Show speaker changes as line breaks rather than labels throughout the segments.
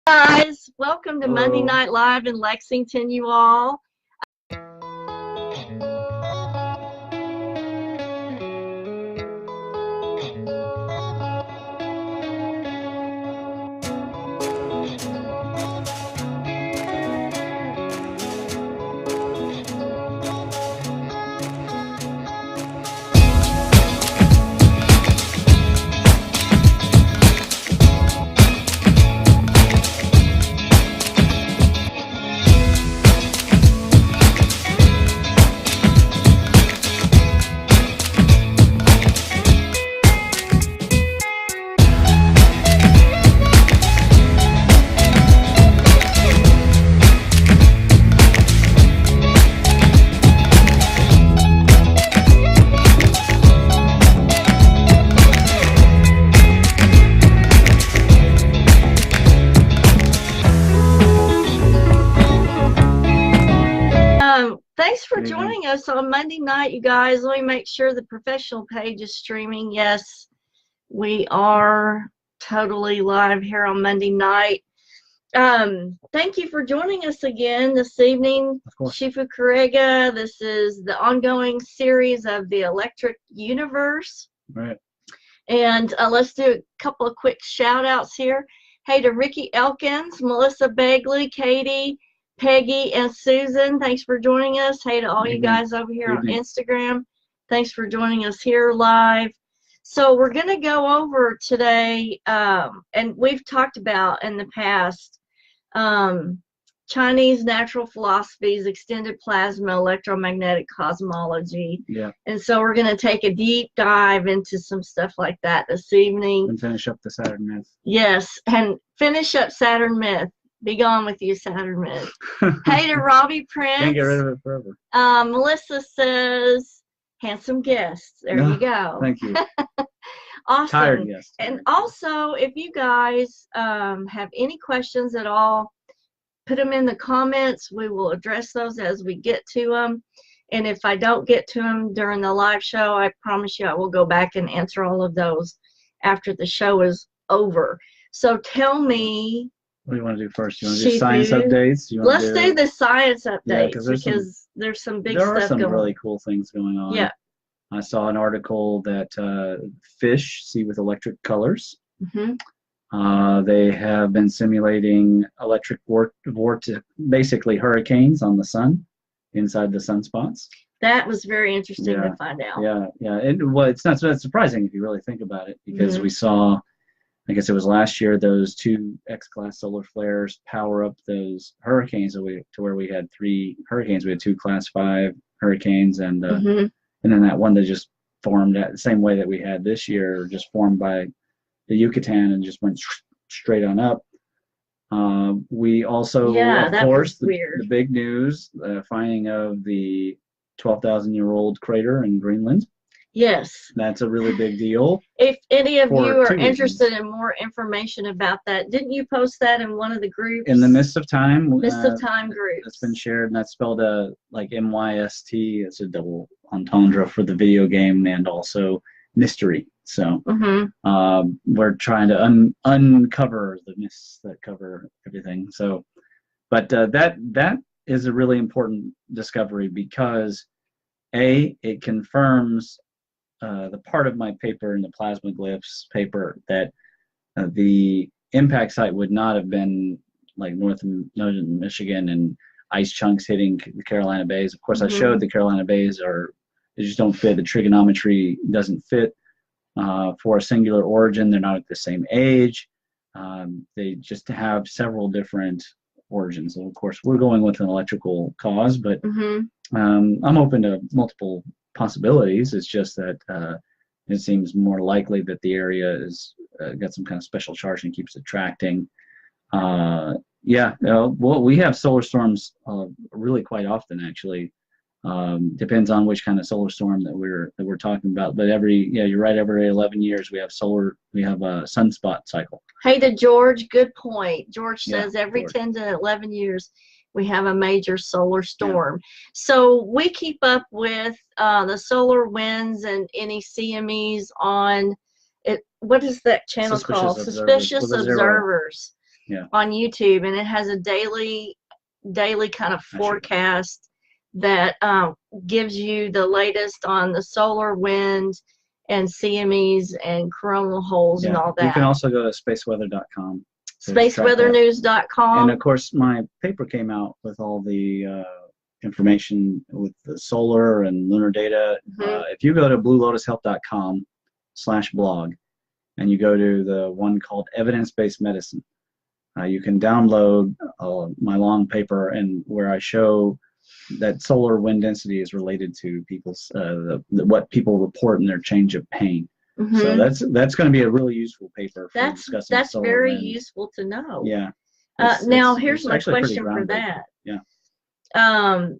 Guys, welcome to Monday
Hello.
Night Live in Lexington, you all. Thanks for joining us on Monday night, you guys. Let me make sure the professional page is streaming. Yes, we are totally live here on Monday night. Thank you for joining us again this evening, Shifu Careaga. This is the ongoing series of the Electric Universe.
Right.
And let's do a couple of quick shout outs here. Hey to Ricky Elkins, Melissa Begley, Katie, Peggy, and Susan. Thanks for joining us. Hey to all you guys over here on Instagram. Thanks for joining us here live. So we're going to go over today, and we've talked about in the past, Chinese natural philosophies, extended plasma, electromagnetic cosmology.
Yeah.
And so we're going to take a deep dive into some stuff like that this evening.
And finish up the Saturn Myth.
Yes, and finish up Saturn Myth. Be gone with you, Saturn Myth. Hey to Robbie Prince.
Can't get rid of it forever.
Melissa says, handsome guests. There you go.
Thank you.
Awesome.
Tired guest.
And also, if you guys have any questions at all, put them in the comments. We will address those as we get to them. And if I don't get to them during the live show, I promise you I will go back and answer all of those after the show is over. So tell me.
What do you want to do first? You want to do science updates?
Let's do the science updates,
yeah,
because there's some big stuff going on.
There are some really cool things going on.
Yeah.
I saw an article that fish see with electric colors.
Mm-hmm.
They have been simulating electric basically hurricanes on the sun, inside the sunspots.
That was very interesting to find out.
Yeah. It's not so surprising if you really think about it, because we saw, I guess it was last year, those 2 X-class solar flares power up those hurricanes to where we had 3 hurricanes. We had 2 Class 5 hurricanes, and then that one that just formed the same way that we had this year, just formed by the Yucatan and just went straight on up. We also, of course, the big news, finding of the 12,000-year-old crater in Greenland.
Yes.
That's a really big deal.
If any of you are interested in more information about that, didn't you post that in one of the groups?
In the Mist of Time.
Mist of Time group.
It's been shared, and that's spelled like MYST. It's a double entendre for the video game and also mystery. So we're trying to uncover the myths that cover everything. So, but that is a really important discovery, because it confirms the part of my paper in the plasma glyphs paper that the impact site would not have been like northern Michigan and ice chunks hitting the Carolina Bays. Of course, I showed the Carolina Bays they just don't fit. The trigonometry doesn't fit for a singular origin. They're not at the same age. They just have several different origins. And of course, we're going with an electrical cause, but I'm open to multiple possibilities. It's just that it seems more likely that the area is got some kind of special charge and keeps attracting. Well, we have solar storms really quite often, actually. Depends on which kind of solar storm that we're talking about. But you're right. Every 11 years we have a sunspot cycle.
Hey to George, good point. George says every 10 to 11 years we have a major solar storm. So we keep up with the solar winds and any CMEs on it. What is that channel called? Suspicious Observers. on YouTube, and it has a daily kind of forecast that gives you the latest on the solar, wind, and CMEs and coronal holes and all that.
You can also go to spaceweather.com.
Spaceweathernews.com.
And of course, my paper came out with all the information with the solar and lunar data. If you go to bluelotushealth.com/blog and you go to the one called Evidence-Based Medicine, you can download my long paper and where I show that solar wind density is related to people's what people report in their change of pain. So that's going to be a really useful paper for discussing
that's
solar
very
wind.
useful to know.
Yeah.
Now here's my question for that.
Yeah.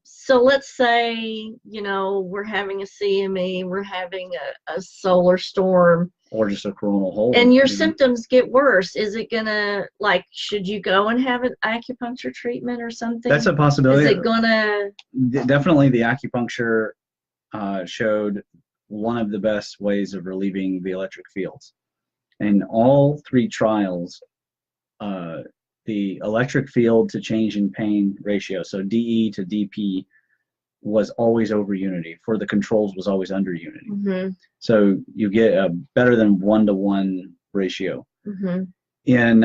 So let's say, we're having a CME, we're having a solar storm,
or just a coronal hole,
and your symptoms get worse. Is it gonna, should you go and have an acupuncture treatment or something?
That's a possibility.
Is it gonna?
Definitely, the acupuncture showed one of the best ways of relieving the electric fields. In all 3 trials, the electric field to change in pain ratio, so DE to DP, was always over unity. For the controls, was always under unity. So you get a better than 1-to-1 ratio. In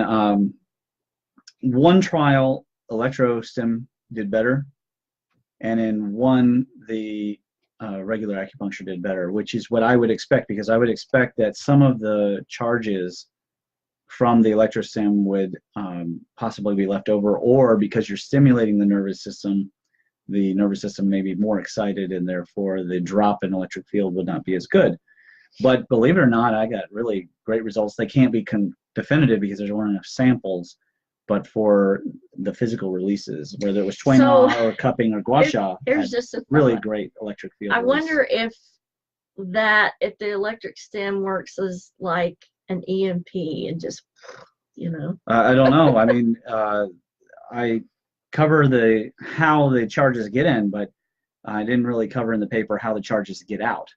one trial, electrostim did better, and in one, the regular acupuncture did better, which is what I would expect, because I would expect that some of the charges from the electrostim would possibly be left over, or because you're stimulating the nervous system may be more excited, and therefore the drop in electric field would not be as good. But believe it or not, I got really great results. They can't be definitive because there weren't enough samples, but for the physical releases, whether it was Twain or cupping or gua sha,
here's just a
really great electric field
I
release.
wonder if the electric stim works as like an EMP and just,
I don't know. I mean, I cover how the charges get in, but I didn't really cover in the paper how the charges get out.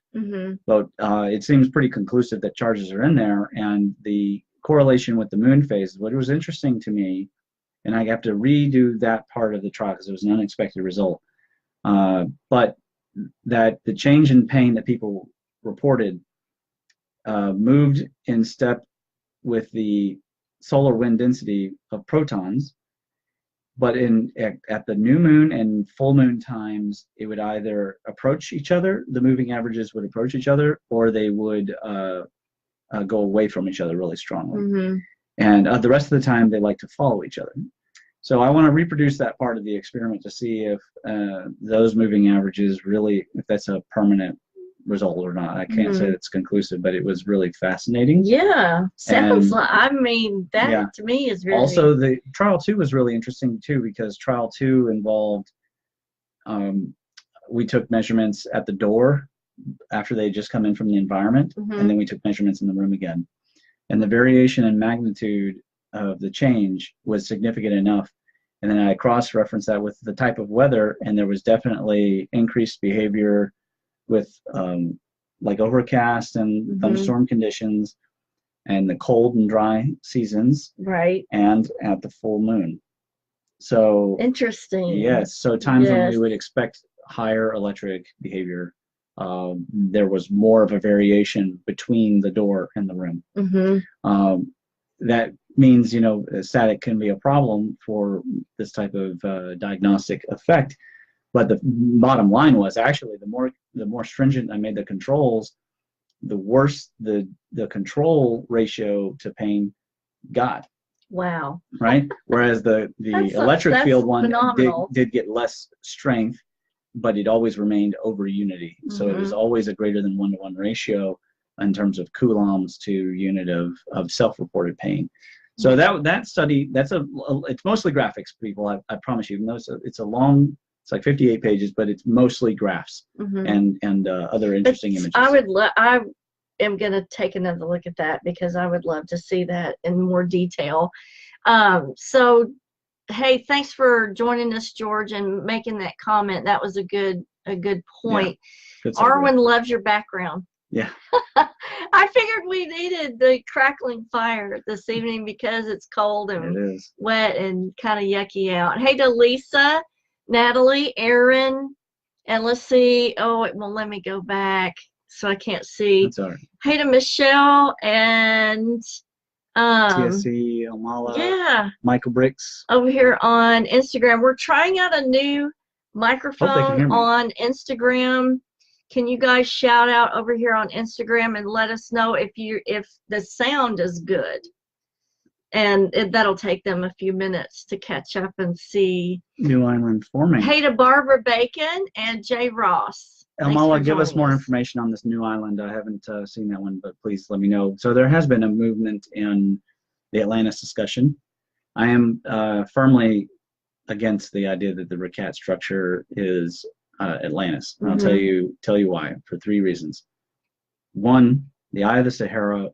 But it seems pretty conclusive that charges are in there, and the correlation with the moon phase. What was interesting to me, and I have to redo that part of the trial because it was an unexpected result, but that the change in pain that people reported moved in step with the solar wind density of protons. But at the new moon and full moon times, it would either approach each other, the moving averages would approach each other, or they would go away from each other really strongly. And the rest of the time, they like to follow each other. So I want to reproduce that part of the experiment to see if those moving averages really, if that's a permanent result or not. I can't say it's conclusive, but it was really fascinating.
Yeah, sounds like, I mean, that to me is really...
Also, the trial 2 was really interesting too, because trial 2 involved, we took measurements at the door after they just come in from the environment, and then we took measurements in the room again. And the variation in magnitude of the change was significant enough. And then I cross-referenced that with the type of weather, and there was definitely increased behavior with like overcast and thunderstorm conditions, and the cold and dry seasons,
right,
and at the full moon. So
interesting.
Yes, so times when we would expect higher electric behavior, there was more of a variation between the door and the room. That means, static can be a problem for this type of diagnostic effect. But the bottom line was actually the more stringent I made the controls, the worse the control ratio to pain got.
Wow.
Right? Whereas the electric field one did get less strength, but it always remained over unity. So it was always a greater than 1-to-1 ratio in terms of coulombs to unit of self-reported pain. So that study, it's mostly graphics, people. I promise you. It's a long. It's like 58 pages, but it's mostly graphs and other interesting images.
I am going to take another look at that because I would love to see that in more detail. So, hey, thanks for joining us, George, and making that comment. That was a good point.
Yeah,
Arwen loves your background.
Yeah.
I figured we needed the crackling fire this evening because it's cold and
It is.
wet and kind of yucky out. Hey to Lisa, Natalie, Aaron, and let's see. Oh, it won't let me go back, so I can't see.
That's all right.
Hey to Michelle and
TSC, Omala,
yeah,
Michael Bricks.
over here on Instagram. We're trying out a new
Hope they can
microphone
hear me.
on Instagram. Can you guys shout out over here on Instagram and let us know if the sound is good? And that'll take them a few minutes to catch up and see.
New Island forming.
Hey to Barbara Bacon and Jay Ross.
Elmala, give us more information on this new island. I haven't seen that one, but please let me know. So there has been a movement in the Atlantis discussion. I am firmly against the idea that the Rakat structure is Atlantis. And I'll tell you why, for 3 reasons. One, the Eye of the Sahara,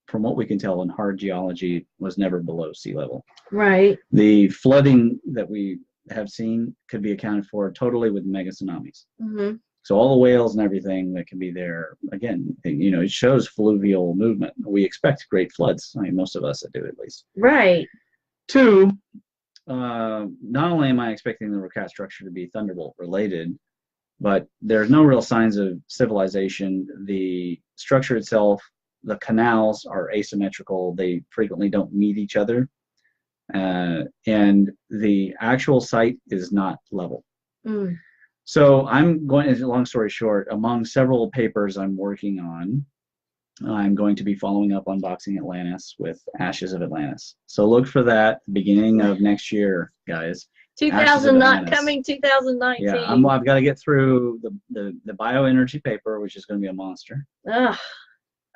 from what we can tell in hard geology, was never below sea level.
Right.
The flooding that we have seen could be accounted for totally with mega tsunamis. So all the whales and everything that can be there, again, you know, it shows fluvial movement. We expect great floods. I mean, most of us do, at least.
Right.
2, not only am I expecting the Rakat structure to be Thunderbolt related, but there's no real signs of civilization. The structure itself, the canals are asymmetrical. They frequently don't meet each other. And the actual site is not level. So I'm going, long story short, among several papers I'm working on, I'm going to be following up Unboxing Atlantis with Ashes of Atlantis. So look for that beginning of next year, guys.
2009, coming 2019.
Yeah, I've got to get through the bioenergy paper, which is going to be a monster.
Ugh.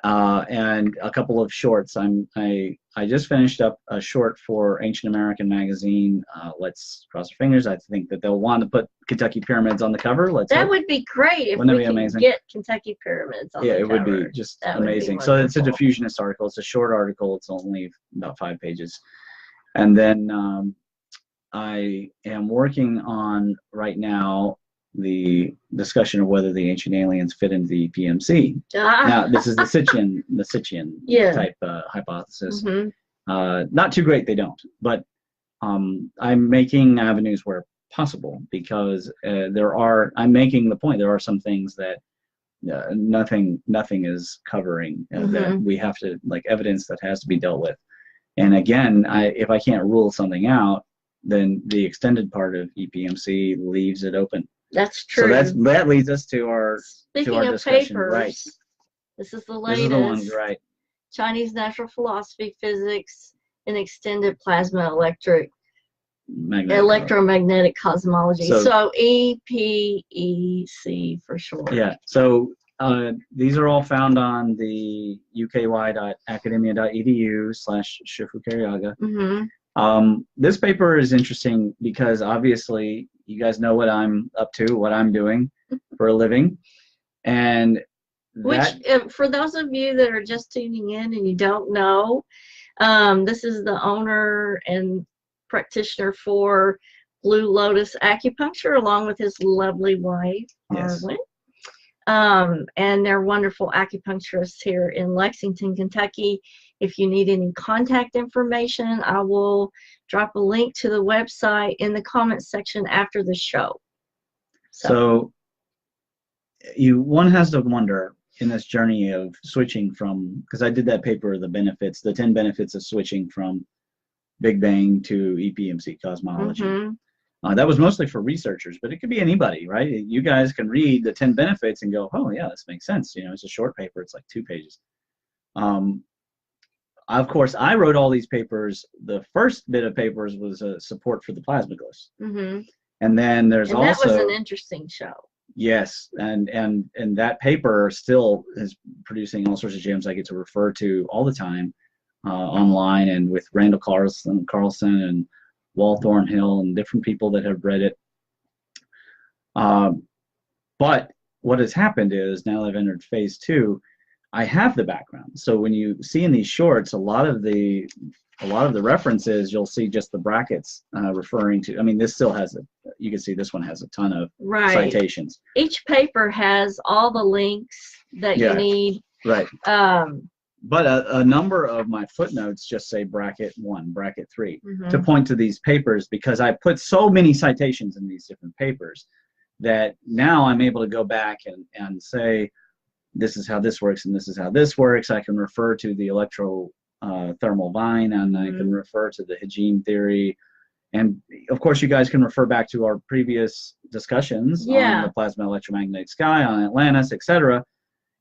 And a couple of shorts. I just finished up a short for Ancient American magazine. Let's cross our fingers. I think that they'll want to put Kentucky pyramids on the cover.
That would be great if we can get Kentucky pyramids on the cover.
Yeah, it would be just amazing. So it's a diffusionist article. It's a short article. It's only about 5 pages. And then I am working on right now the discussion of whether the ancient aliens fit into the EPMC. Now, this is the Sitchin type hypothesis. Not too great, they don't. But I'm making avenues where possible, because I'm making the point, there are some things that nothing is covering, that we have to, like, evidence that has to be dealt with. And again, if I can't rule something out, then the extended part of EPMC leaves it open.
That's true.
So that leads us to our discussion.
Papers,
right?
This is the latest.
This is the one, right?
Chinese natural philosophy, physics, and extended plasma electromagnetic cosmology. So EPEC for short.
Yeah. So these are all found on the uky.academia.edu/Shifu Careaga. This paper is interesting because obviously you guys know what I'm up to, what I'm doing for a living. And
for those of you that are just tuning in and you don't know, this is the owner and practitioner for Blue Lotus Acupuncture, along with his lovely wife, Arlen. And they're wonderful acupuncturists here in Lexington, Kentucky. If you need any contact information, I will drop a link to the website in the comments section after the show.
So one has to wonder in this journey of switching from, because I did that paper, the 10 benefits of switching from Big Bang to EPMC cosmology. That was mostly for researchers, but it could be anybody, right? You guys can read the 10 benefits and go, oh yeah, this makes sense. You know, it's a short paper. It's like 2 pages. Of course, I wrote all these papers. The first bit of papers was a support for the plasma ghost. And then there's also...
that was an interesting show.
Yes, and that paper still is producing all sorts of gems I get to refer to all the time online, and with Randall Carlson and Wal Thornhill and different people that have read it. But what has happened is, now I've entered phase 2, I have the background. So when you see in these shorts, a lot of the references, you'll see just the brackets referring to. I mean, this still has you can see this one has a ton of citations.
Each paper has all the links that you need.
Right. But a number of my footnotes just say bracket 1, bracket 3 to point to these papers, because I put so many citations in these different papers that now I'm able to go back and say, this is how this works and this is how this works. I can refer to the electrothermal vine, and I can refer to the Hygieine theory. And of course, you guys can refer back to our previous discussions on the plasma electromagnetic sky, on Atlantis, etc.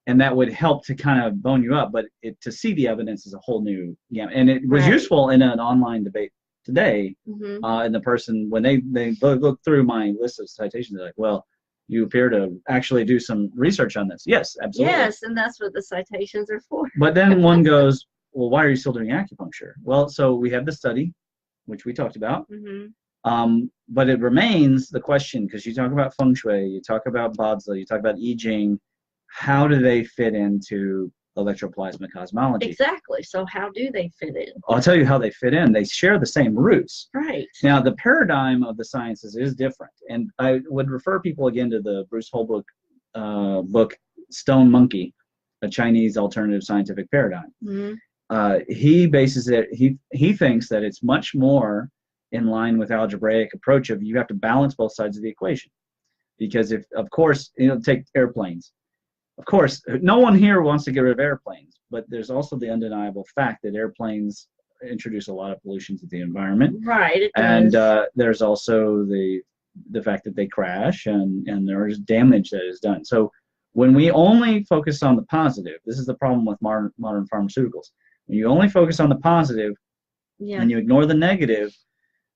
And that would help to kind of bone you up. But to see the evidence is a whole new gamut. And it was useful in an online debate today. And the person, when they look through my list of citations, they're like, well, you appear to actually do some research on this. Yes, absolutely.
Yes, and that's what the citations are for.
But then one goes, well, why are you still doing acupuncture? Well, so we have the study, which we talked about. But it remains the question, because you talk about feng shui, you talk about Badzla, you talk about I Ching, how do they fit into electroplasma cosmology?
Exactly. So how do they fit in?
I'll tell you how they fit in. They share the same roots.
Right.
Now, the paradigm of the sciences is different. And I would refer people again to the Bruce Holbrook book, Stone Monkey, A Chinese Alternative Scientific Paradigm. He bases it, he thinks that it's much more in line with algebraic approach of you have to balance both sides of the equation. Because if, of course, take airplanes. Of course, no one here wants to get rid of airplanes, but there's also the undeniable fact that airplanes introduce a lot of pollution to the environment.
Right. It
and
does.
There's also the fact that they crash and there's damage that is done. So when we only focus on the positive, this is the problem with modern pharmaceuticals. When you only focus on the positive and you ignore the negative,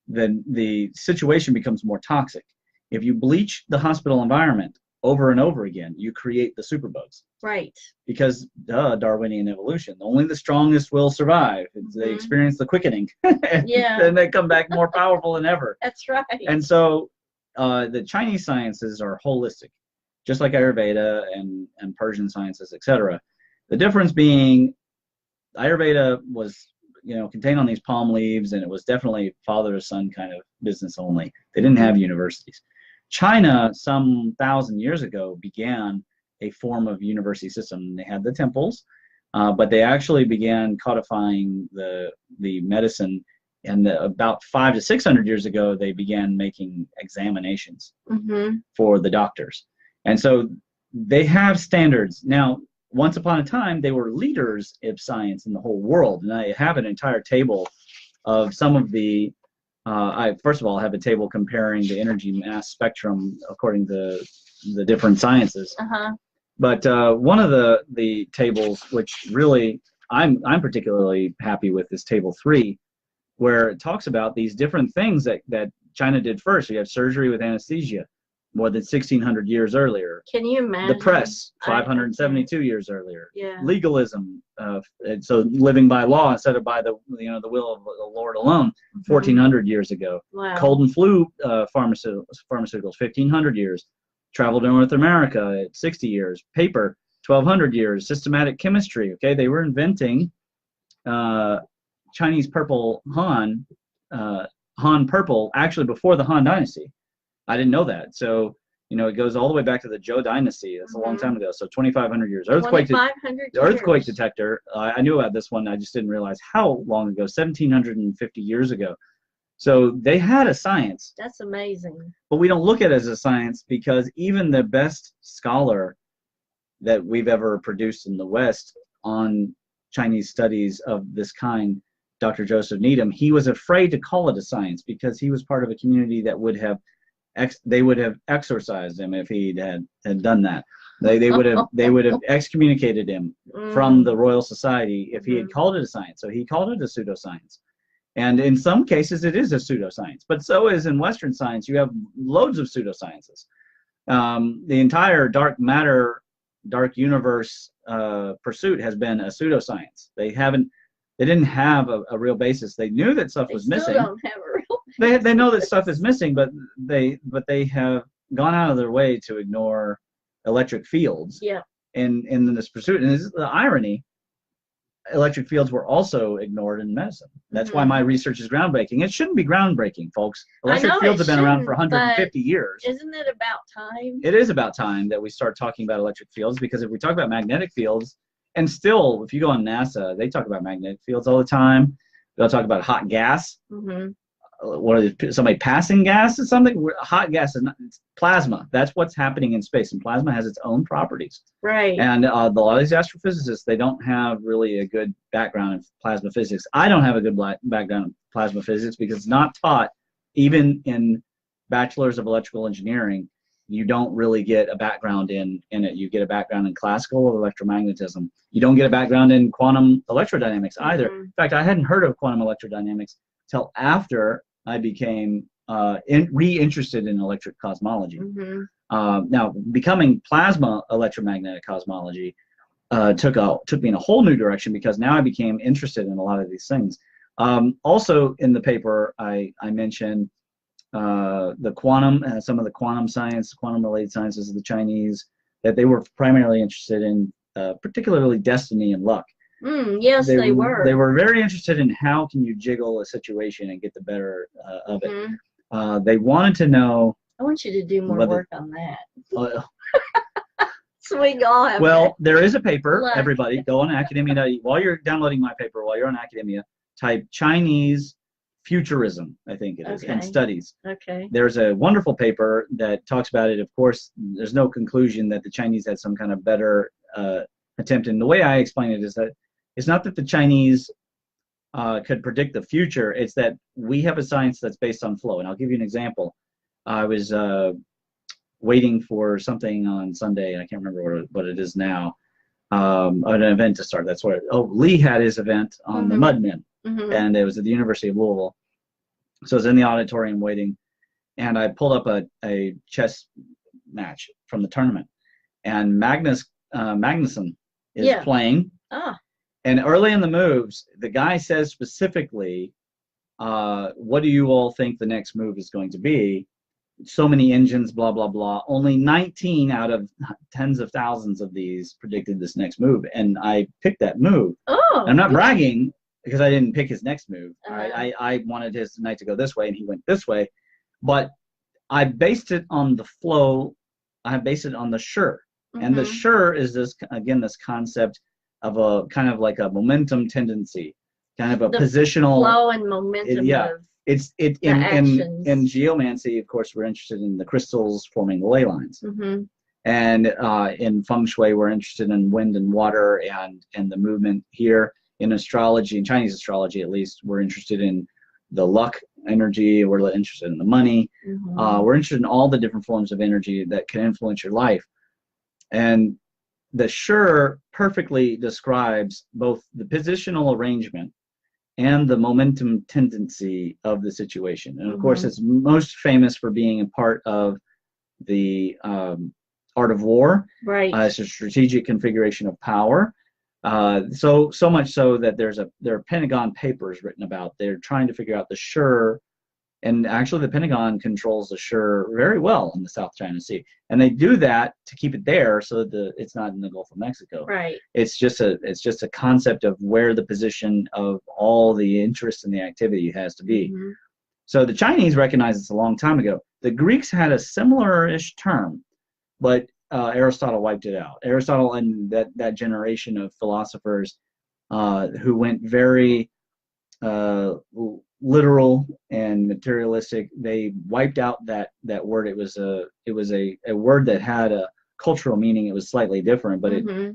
then the situation becomes more toxic. If you bleach the hospital environment over and over again, you create the superbugs.
Right.
Because Darwinian evolution, only the strongest will survive. They experience the quickening. Then they come back more powerful than ever.
That's right.
And so the Chinese sciences are holistic, just like Ayurveda and Persian sciences, etc. The difference being Ayurveda was contained on these palm leaves, and it was definitely father to son kind of business only. They didn't have universities. China, some 1,000 years ago, began a form of university system. They had the temples, but they actually began codifying the medicine. And about 500 to 600 years ago, they began making examinations for the doctors. And so they have standards. Now, once upon a time, they were leaders of science in the whole world. And I have an entire table of some of the I first of all have a table comparing the energy mass spectrum according to the different sciences. But one of the tables, which really I'm particularly happy with, is table 3, where it talks about these different things that China did first. You have surgery with anesthesia, more than 1,600 years earlier.
Can you imagine?
The press, 572 years earlier.
Yeah.
Legalism, so living by law instead of by the will of the Lord alone, 1,400 years ago.
Wow.
Cold and flu pharmaceuticals, 1,500 years. Travel to North America at 60 years. Paper, 1,200 years. Systematic chemistry. Okay, they were inventing Chinese purple Han purple actually before the Han Dynasty. I didn't know that. So, it goes all the way back to the Zhou Dynasty. That's a long time ago. So 2,500 years. Earthquake detector. I knew about this one. I just didn't realize how long ago. 1,750 years ago. So they had a science.
That's amazing.
But we don't look at it as a science, because even the best scholar that we've ever produced in the West on Chinese studies of this kind, Dr. Joseph Needham, he was afraid to call it a science because he was part of a community that would have they would have exorcised him if he had done that. They would have excommunicated him from the Royal Society if he had called it a science. So he called it a pseudoscience. And in some cases it is a pseudoscience, but so is in Western science. You have loads of pseudosciences. The entire dark matter, dark universe pursuit has been a pseudoscience. They didn't have a real basis. They knew that stuff was missing.
They still don't have a real basis.
They know that stuff is missing, but they have gone out of their way to ignore electric fields.
Yeah.
In this pursuit, and this is the irony. electric fields were also ignored in medicine. That's why my research is groundbreaking. It shouldn't be groundbreaking, folks. Electric fields have been around for 150 years.
Isn't it about time?
It is about time that we start talking about electric fields, because if we talk about magnetic fields, and still, if you go on NASA, they talk about magnetic fields all the time. They'll talk about hot gas. What are somebody passing gas or something? Hot gas is not, it's plasma. That's what's happening in space, and plasma has its own properties.
Right.
And a lot of these astrophysicists, they don't have really a good background in plasma physics. I don't have a good background in plasma physics because it's not taught, even in bachelors of electrical engineering. You don't really get a background in it. You get a background in classical electromagnetism. You don't get a background in quantum electrodynamics either. In fact, I hadn't heard of quantum electrodynamics till after I became re-interested in electric cosmology. Now, becoming plasma electromagnetic cosmology took me in a whole new direction, because now I became interested in a lot of these things. Also in the paper, I mentioned the quantum, some of the quantum science, quantum-related sciences of the Chinese, that they were primarily interested in, particularly destiny and luck.
Yes, they were.
They were very interested in how can you jiggle a situation and get the better of it. They wanted to know.
I want you to do more work on that. So we all have.
Well, there is a paper. Everybody, go on academia. While you're downloading my paper, while you're on academia, type Chinese futurism, I think it is, and studies.
Okay.
There's a wonderful paper that talks about it. Of course, there's no conclusion that the Chinese had some kind of better attempt. And the way I explain it is that it's not that the Chinese could predict the future. It's that we have a science that's based on flow. And I'll give you an example. I was waiting for something on Sunday. I can't remember what it is now. An event to start. That's what. Lee had his event on the Mudmen, and it was at the University of Louisville. So I was in the auditorium waiting, and I pulled up a chess match from the tournament, and Magnuson is playing. And early in the moves, the guy says specifically, what do you all think the next move is going to be? So many engines, blah, blah, blah. Only 19 out of tens of thousands of these predicted this next move. And I picked that move. I'm not bragging because I didn't pick his next move. I wanted his knight to go this way, and he went this way. But I based it on the flow. I based it on the sure. And the sure is this, again, this concept of a kind of like a momentum tendency, kind of a positional
flow and momentum.
It's in geomancy, of course, we're interested in the crystals forming the ley lines, and in feng shui, we're interested in wind and water and the movement here. In astrology, in Chinese astrology at least, we're interested in the luck energy. We're interested in the money. We're interested in all the different forms of energy that can influence your life, and the sure perfectly describes both the positional arrangement and the momentum tendency of the situation. And of course, it's most famous for being a part of the art of war. Right. It's a strategic configuration of power. So much so that there are Pentagon papers written about. They're trying to figure out the sure. And actually, the Pentagon controls the sure very well in the South China Sea, and they do that to keep it there so that it's not in the Gulf of Mexico. Right. It's just a concept of where the position of all the interest and the activity has to be. So the Chinese recognized this a long time ago. The Greeks had a similar-ish term, but Aristotle wiped it out. Aristotle and that generation of philosophers who went very literal and materialistic, they wiped out that word. It was a word that had a cultural meaning. It was slightly different, but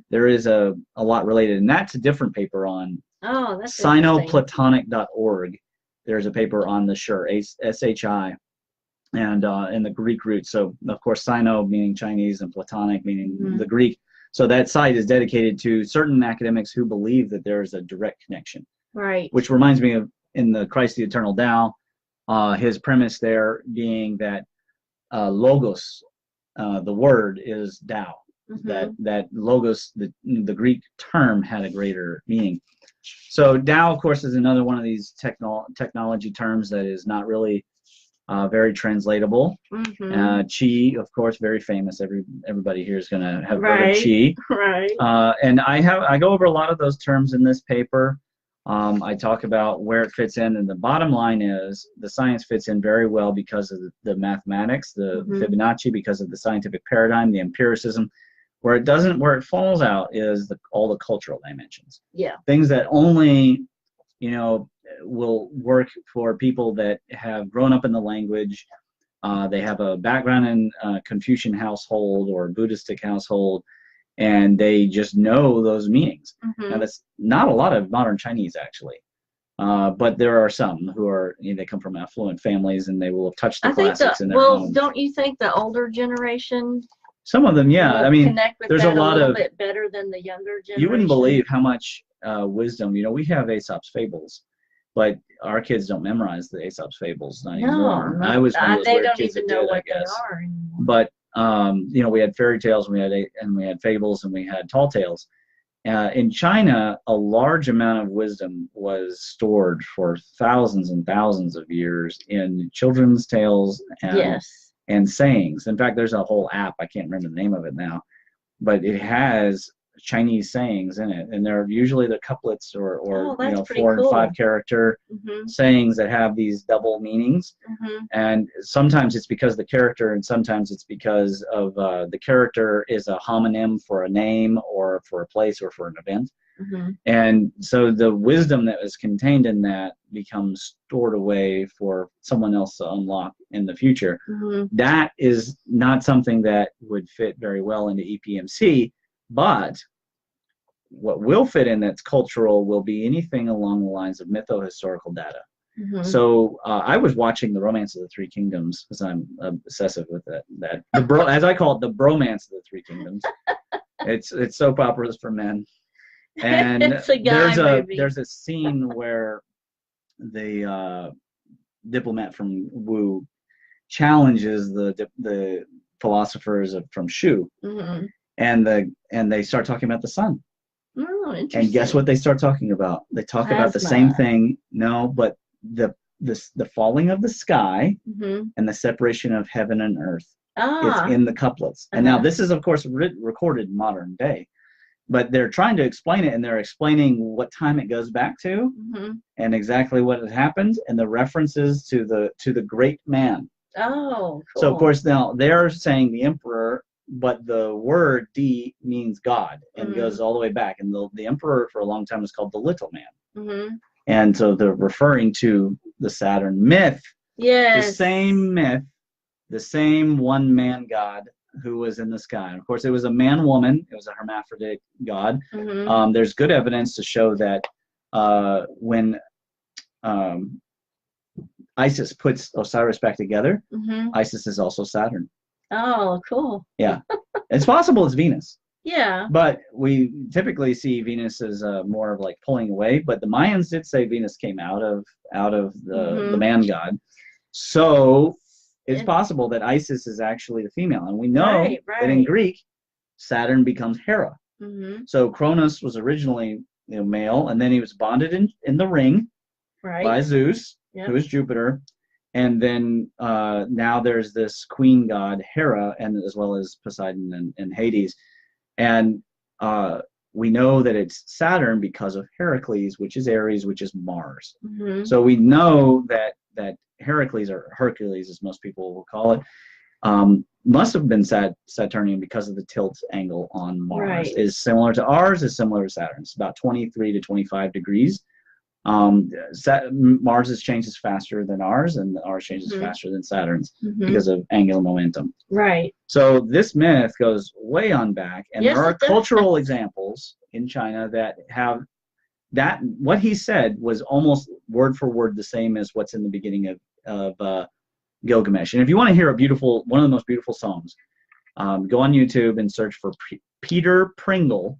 there is a lot related, and that's a different paper on sinoplatonic.org. There's a paper on the sure, SHI, and in the Greek root. So of course, Sino meaning Chinese and Platonic meaning the Greek. So that site is dedicated to certain academics who believe that there is a direct connection. Right. Which reminds me of in the Christ the Eternal Tao, his premise there being that logos, the word, is Tao. That logos, the Greek term, had a greater meaning. So Tao, of course, is another one of these technology terms that is not really very translatable.
Mm-hmm.
Qi, of course, very famous. Everybody here is going to have heard
Right.
of Qi.
Right.
And I go over a lot of those terms in this paper. I talk about where it fits in, and the bottom line is the science fits in very well because of the mathematics, the Fibonacci, because of the scientific paradigm, the empiricism. Where it falls out is all the cultural dimensions.
Yeah.
Things that only, will work for people that have grown up in the language. They have a background in Confucian household or Buddhistic household, and they just know those meanings. Now, that's not a lot of modern Chinese, actually. But there are some who are, they come from affluent families, and they will have touched the classics in their homes.
Don't you think the older generation?
Some of them, yeah. I mean,
connect with
there's
that
a lot
little
of
bit better than the younger generation.
You wouldn't believe how much wisdom. We have Aesop's fables, but our kids don't memorize the Aesop's fables anymore.
No,
I was one of those
they
weird
don't
kids
even
that
know
did,
what
I guess.
they are anymore.
But we had fairy tales, and we had fables, and we had tall tales. In China, a large amount of wisdom was stored for thousands and thousands of years in children's tales and sayings. In fact, there's a whole app, I can't remember the name of it now, but it has Chinese sayings in it, and they're usually the couplets or 4 and 5 character sayings that have these double meanings. And sometimes it's because the character, and sometimes it's because of the character is a homonym for a name or for a place or for an event. And so the wisdom that was contained in that becomes stored away for someone else to unlock in the future. That is not something that would fit very well into EPMC, but what will fit in that's cultural will be anything along the lines of mytho-historical data. So I was watching the Romance of the Three Kingdoms, because I'm obsessive with that. As I call it, the bromance of the Three Kingdoms. It's soap operas for men. And
it's a guy
there's a scene where the diplomat from Wu challenges the philosophers from Shu, and they start talking about the sun.
Oh, interesting.
And guess what they start talking about? They talk about the same thing. No, but the falling of the sky and the separation of heaven and earth is in the couplets. And now this is, of course, recorded in modern day. But they're trying to explain it, and they're explaining what time it goes back to, and exactly what had happened, and the references to the great man.
Oh, cool.
So of course now they're saying the emperor, but the word "di" means God and goes all the way back. And the emperor for a long time was called the little man. And so they're referring to the Saturn myth.
Yes.
The same myth, the same one-man God who was in the sky. And of course, it was a man-woman. It was a hermaphroditic god. There's good evidence to show that when Isis puts Osiris back together, Isis is also Saturn.
Oh, cool.
Yeah. It's possible it's Venus.
Yeah.
But we typically see Venus as more of like pulling away. But the Mayans did say Venus came out of the man god. So it's possible that Isis is actually the female. And we know that in Greek, Saturn becomes Hera. So Cronus was originally male, and then he was bonded in the ring by Zeus, who is Jupiter. And then now there's this queen god, Hera, and as well as Poseidon and Hades. And we know that it's Saturn because of Heracles, which is Aries, which is Mars. So we know that Heracles, or Hercules as most people will call it, must have been Saturnian because of the tilt angle on Mars. Is similar to ours, is similar to Saturn. It's about 23 to 25 degrees. Mars's changes faster than ours, and ours changes faster than Saturn's because of angular momentum. So this myth goes way on back, and there are cultural examples in China that have that. What he said was almost word for word the same as what's in the beginning of Gilgamesh. And if you want to hear one of the most beautiful songs, go on YouTube and search for Peter Pringle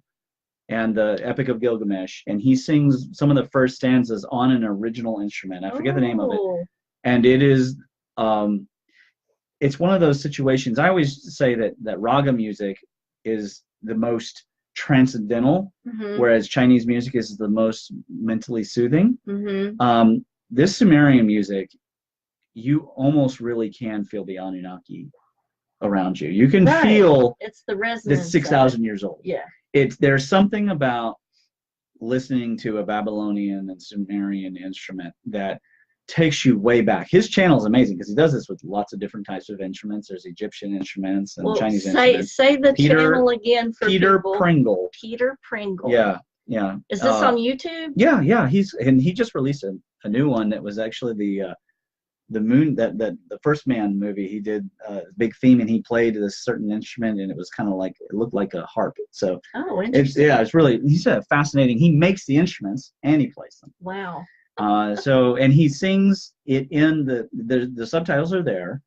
and the Epic of Gilgamesh, and he sings some of the first stanzas on an original instrument. I forget the name of it. And it is, it's one of those situations. I always say that raga music is the most transcendental, whereas Chinese music is the most mentally soothing. This Sumerian music, you almost really can feel the Anunnaki around you. You can
Right.
feel
It's the resonance.
that's 6,000 years old.
Yeah.
There's something about listening to a Babylonian and Sumerian instrument that takes you way back. His channel is amazing because he does this with lots of different types of instruments. There's Egyptian instruments and Chinese instruments.
Say the channel again for
Peter
people.
Pringle.
Peter Pringle.
Yeah, yeah.
Is this on YouTube?
Yeah, yeah. He just released a new one that was actually the moon that the First Man movie. He did a big theme and he played this certain instrument and it was kind of like, it looked like a harp. So
interesting.
it's really, he's fascinating. He makes the instruments and he plays them.
Wow.
And he sings it in the subtitles are there,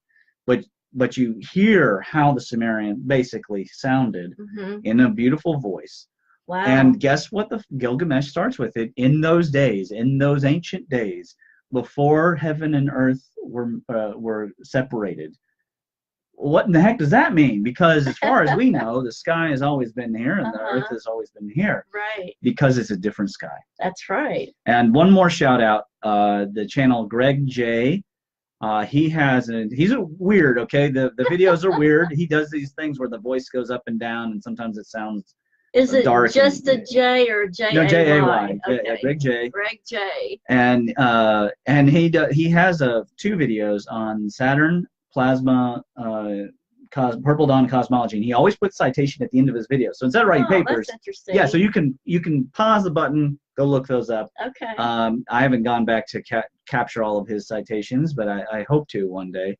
but you hear how the Sumerian basically sounded in a beautiful voice.
Wow.
And guess what the Gilgamesh starts with? It in those days, in those ancient days, before heaven and earth were separated. What in the heck does that mean? Because as far as we know, the sky has always been here and the earth has always been here.
Right.
Because it's a different sky.
That's right.
And one more shout out, the channel Greg J. He's a weird, okay? The videos are weird. He does these things where the voice goes up and down and sometimes it sounds
Is it
dark
just a J or J-A-Y?
No, J-A-Y.
Okay.
Greg J.
Greg J.
And he has 2 videos on Saturn plasma purple dawn cosmology, and he always puts citation at the end of his video. So instead of writing papers,
that's interesting.
yeah, so you can pause the button, go look those up.
Okay.
I haven't gone back to capture all of his citations, but I hope to one day.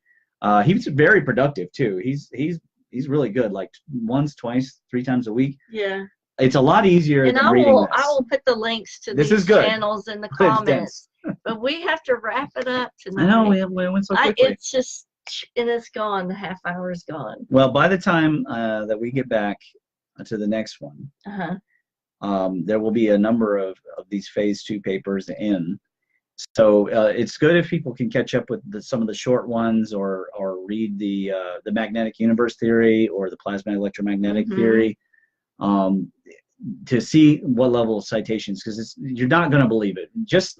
He's very productive too. He's really good, like once, twice, 3 times a week.
Yeah.
It's a lot easier than reading this.
I will put the links to
This
these
is good.
channels in the comments. But we have to wrap it up tonight.
I know, we went so quickly.
It's just, and it's gone. The half hour is gone.
Well, by the time that we get back to the next one, there will be a number of these phase 2 papers in. So it's good if people can catch up with some of the short ones or read the magnetic universe theory or the plasma electromagnetic theory to see what level of citations, because you're not going to believe it. Just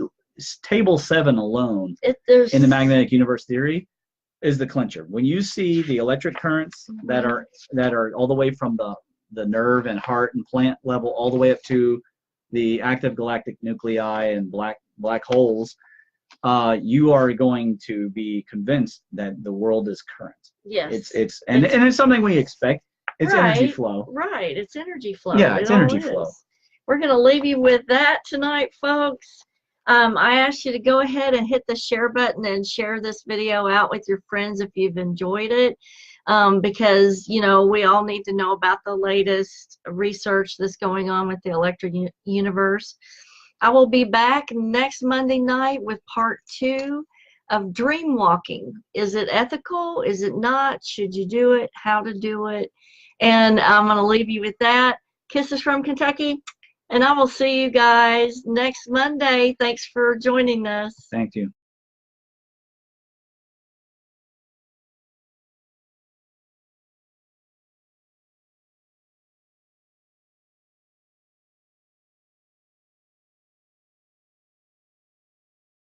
table 7 alone in the magnetic universe theory is the clincher. When you see the electric currents that are all the way from the nerve and heart and plant level all the way up to the active galactic nuclei and black holes, you are going to be convinced that the world is current.
Yes.
And it's something we expect. It's energy flow.
Right. It's energy flow.
Yeah, it's energy flow.
We're going to leave you with that tonight, folks. I ask you to go ahead and hit the share button and share this video out with your friends if you've enjoyed it, because, you know, we all need to know about the latest research that's going on with the electric universe. I will be back next Monday night with part 2 of dream walking. Is it ethical? Is it not? Should you do it? How to do it? And I'm going to leave you with that. Kisses from Kentucky. And I will see you guys next Monday. Thanks for joining us.
Thank you.